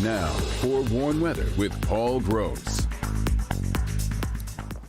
Now, for warm weather with Paul Gross.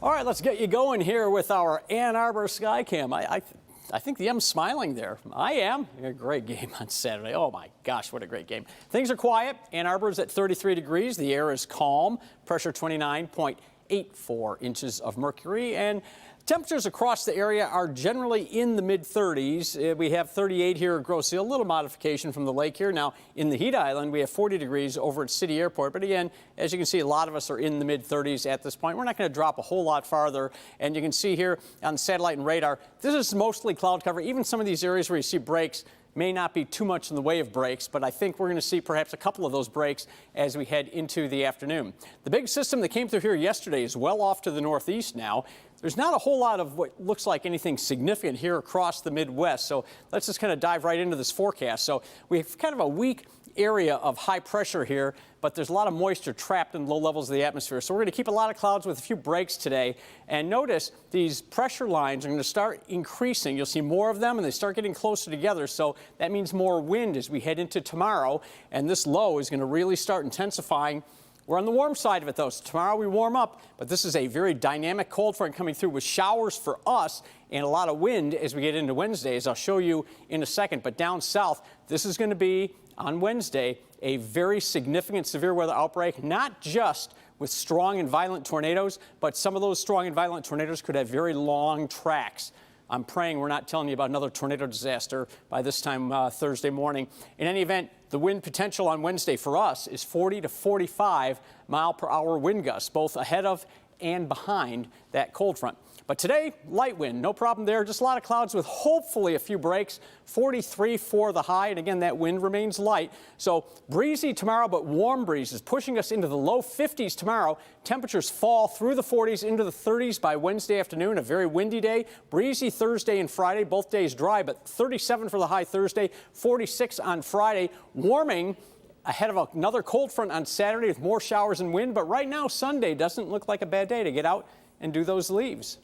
All right, let's get you going here with our Ann Arbor Skycam. I think the M's smiling there. I am. A great game on Saturday. Oh my gosh, what a great game. Things are quiet. Ann Arbor is at 33 degrees. The air is calm. Pressure 29.84 inches of mercury. And temperatures across the area are generally in the mid-30s. We have 38 here at Grosse Ile, a little modification from the lake here. Now, in the Heat Island, we have 40 degrees over at City Airport. But again, as you can see, a lot of us are in the mid-30s at this point. We're not going to drop a whole lot farther. And you can see here on the satellite and radar, this is mostly cloud cover. Even some of these areas where you see breaks may not be too much in the way of breaks, but I think we're going to see perhaps a couple of those breaks as we head into the afternoon. The big system that came through here yesterday is well off to the northeast now. There's not a whole lot of what looks like anything significant here across the Midwest, so let's just kind of dive right into this forecast. So we have kind of a weak area of high pressure here, but there's a lot of moisture trapped in low levels of the atmosphere. So we're going to keep a lot of clouds with a few breaks today. And notice these pressure lines are going to start increasing. You'll see more of them, and they start getting closer together. So that means more wind as we head into tomorrow. And this low is going to really start intensifying. We're on the warm side of it, though. So tomorrow we warm up, but this is a very dynamic cold front coming through with showers for us and a lot of wind as we get into Wednesday, as I'll show you in a second. But down south, this is going to be, on Wednesday, a very significant severe weather outbreak, not just with strong and violent tornadoes, but some of those strong and violent tornadoes could have very long tracks. I'm praying we're not telling you about another tornado disaster by this time Thursday morning. In any event, the wind potential on Wednesday for us is 40 to 45 mile per hour wind gusts, both ahead of and behind that cold front. But today, light wind, no problem there. Just a lot of clouds with hopefully a few breaks. 43 for the high, and again, that wind remains light. So breezy tomorrow, but warm breezes pushing us into the low 50s tomorrow. Temperatures fall through the 40s into the 30s by Wednesday afternoon. A very windy day. Breezy Thursday and Friday, both days dry, but 37 for the high Thursday, 46 on Friday. Warming ahead of another cold front on Saturday with more showers and wind. But right now, Sunday doesn't look like a bad day to get out and do those leaves.